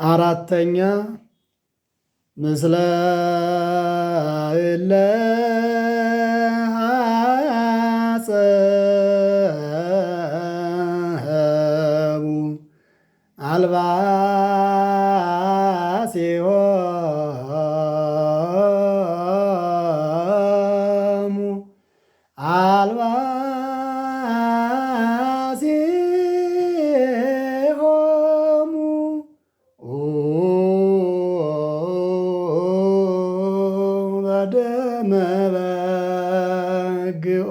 አራተኛ ምስለ እለ ሐጸቡ አልባሲሆሙ አልባሲሆሙ በደመ በግዑ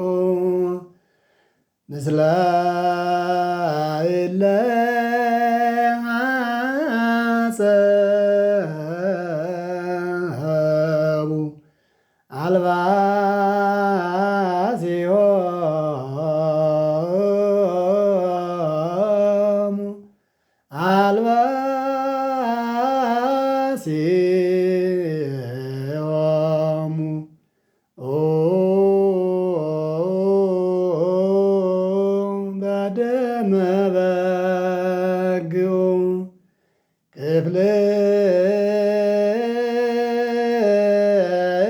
ምስለ እለ ሐጸቡ አልባሲሆሙ አልባሲሆሙ በደመ በግዑ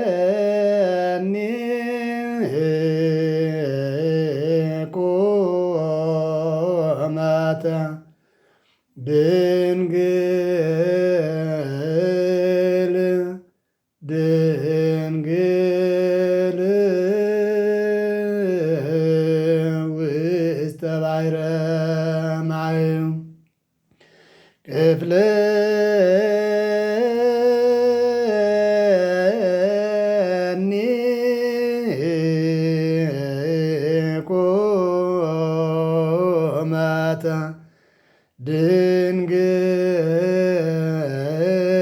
ክፍልኒ ቁመተ ድንግል ድንግል ውስተ ባሕረ ማይ ክፍልኒ ቁመተ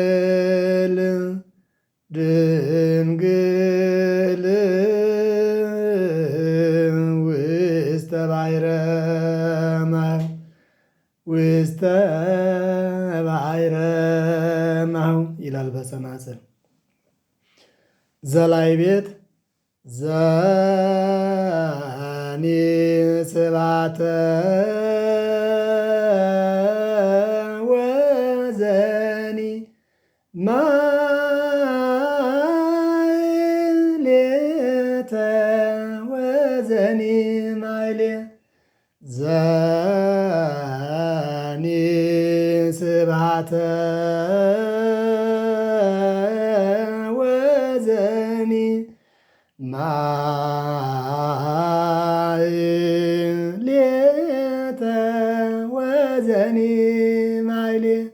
ድንግል ድንግል ውስተ ባሕረ ማይ ውስተ ባሕረ ማይ ይላል በጸናጽል። ዘላይ ቤት ዘኒ ስባተ ወዘኒ ማሕሌተ ወዘኒ ማሕሌተ ዘኒ ስብሐተ ወዘኒ ማሕሌተ ወዘኒ ማሕሌተ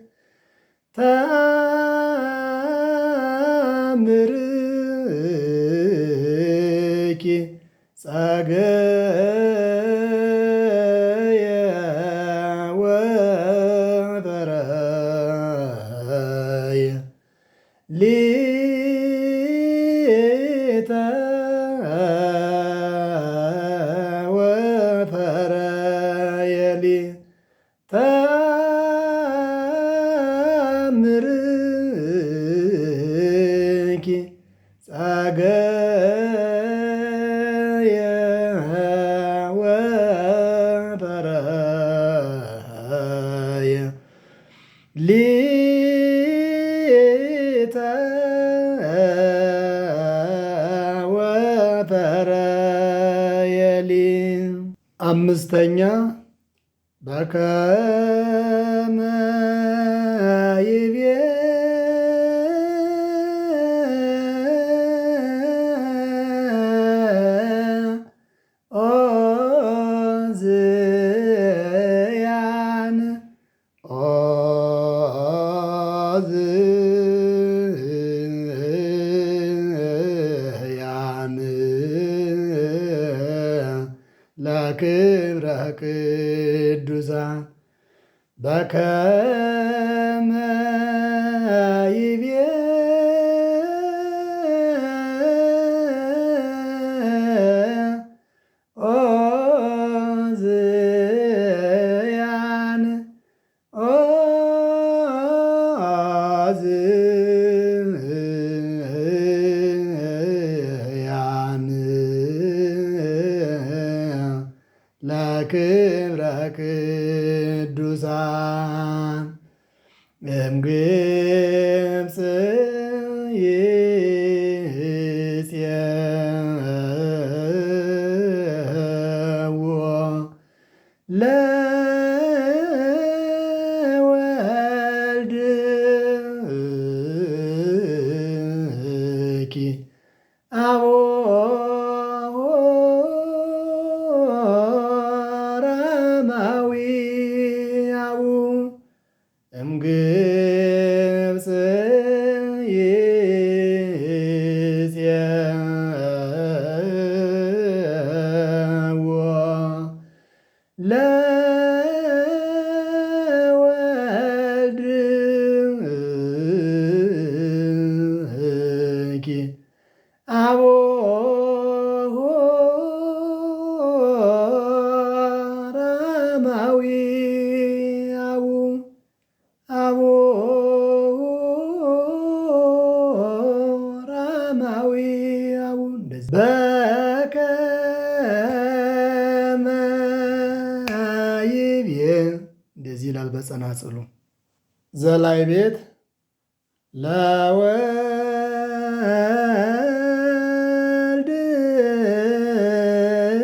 ተአምርኪ ጸገየ ወበረየ ሊተ ወፈረየ ሊተ ተአምርኪ ጸገየ ወበረየ ሊተ ወፈረየ ሊ አምስተኛ በከመ ይቤ ኦዝያን ኦዝያን ለክብረ ቅዱሳን በከመ ይቤ ኦዝያን ኦዝያን ለክብረ ቅዱሳን እምግብፅ ይፄዎ ለወልድኪ አቦራማዊያው እምግብፅ ይፄዎ ለወልድኪ አቦራማዊያው አቦራማዊያው በከመ ይቤ እንደዚህ ይላል በጸናጽሉ ዘላይ ቤት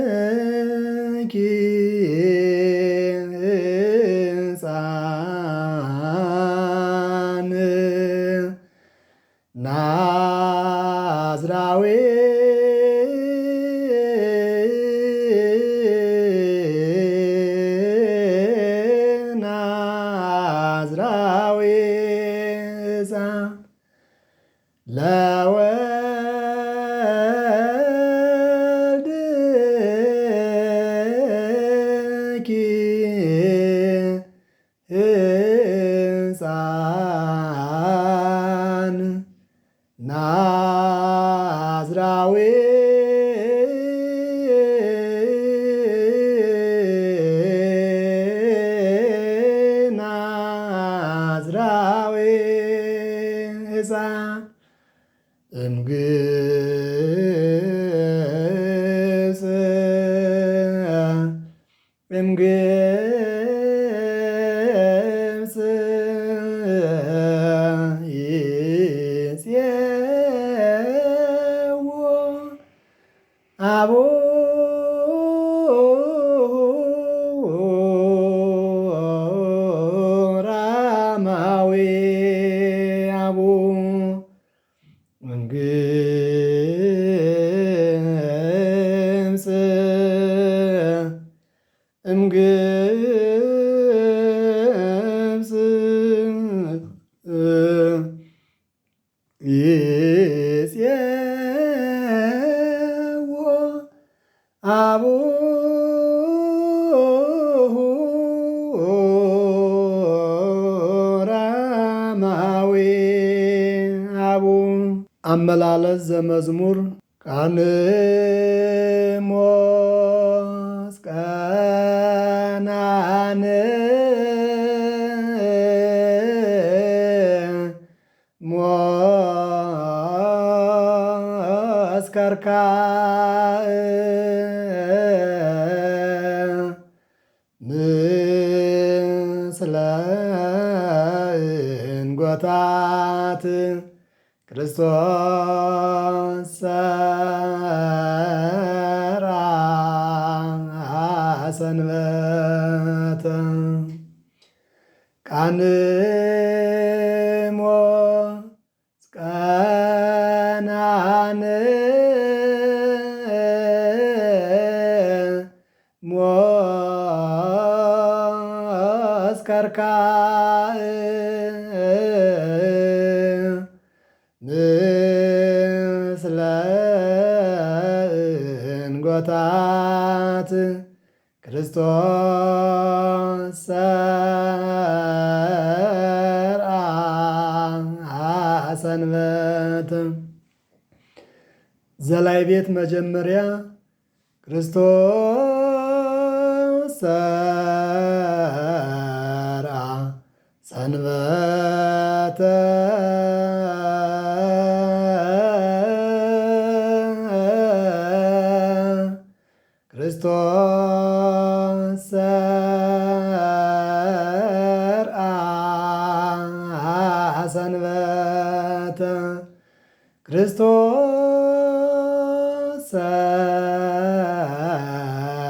ለወልድኪ ሕፃን ናዝራዊ ናዝራዊ ሕፃን ለወልድኪ ሕፃን ናዝራዊ ናዝራዊ ሕፃን እምግብፅ እምግብፅ ይፄዎ አቦራማዊያው እምግብፅ እምግብፅ ይፄዎ አቦራማዊያው አመላለስ ዘመዝሙር ቃንሞስ ቀናን ሞስ ከርካእ ምስለ እንጐታት ክርስቶስ ሠርዐ ሰንበተ ቃንሞስ ቀናን ሞስ ከርካእ ምስለ እንጐታት ክርስቶስ ሠርዐ ሰንበተ ዘላይ ቤት መጀመሪያ ክርስቶስ ሠርዐ ሰንበተ ክርስቶስ ሠርዐ ሰንበተ ክርስቶስ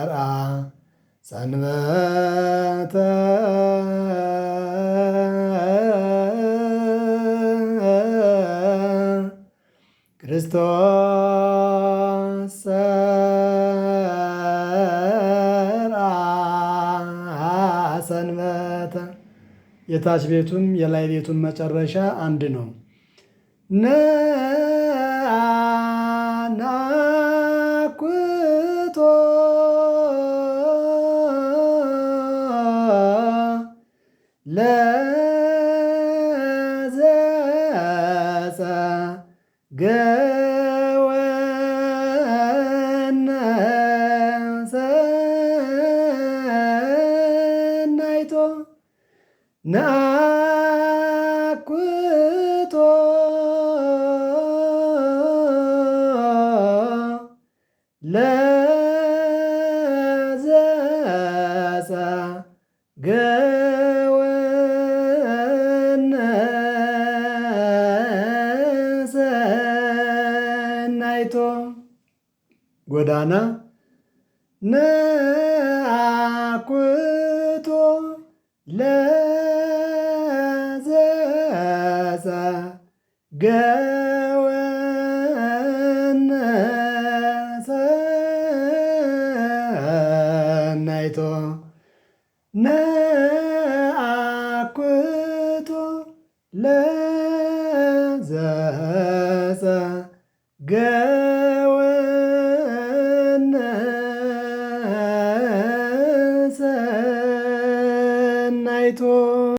ሠርዐ ሰንበተ ክርስቶስ ሠርዐ ሰንበተ። የታች ቤቱም የላይ ቤቱም መጨረሻ አንድ ነው። ነአናኩቶ ለዘጸገወነ ሰናይቶ ነአኩቶ ለዘጸገወነ ሰናይቶ ጎዳና ነአኩቶ ለዘጸገወነ ሰናይቶ ነአኩቶ ለዘጸገወነ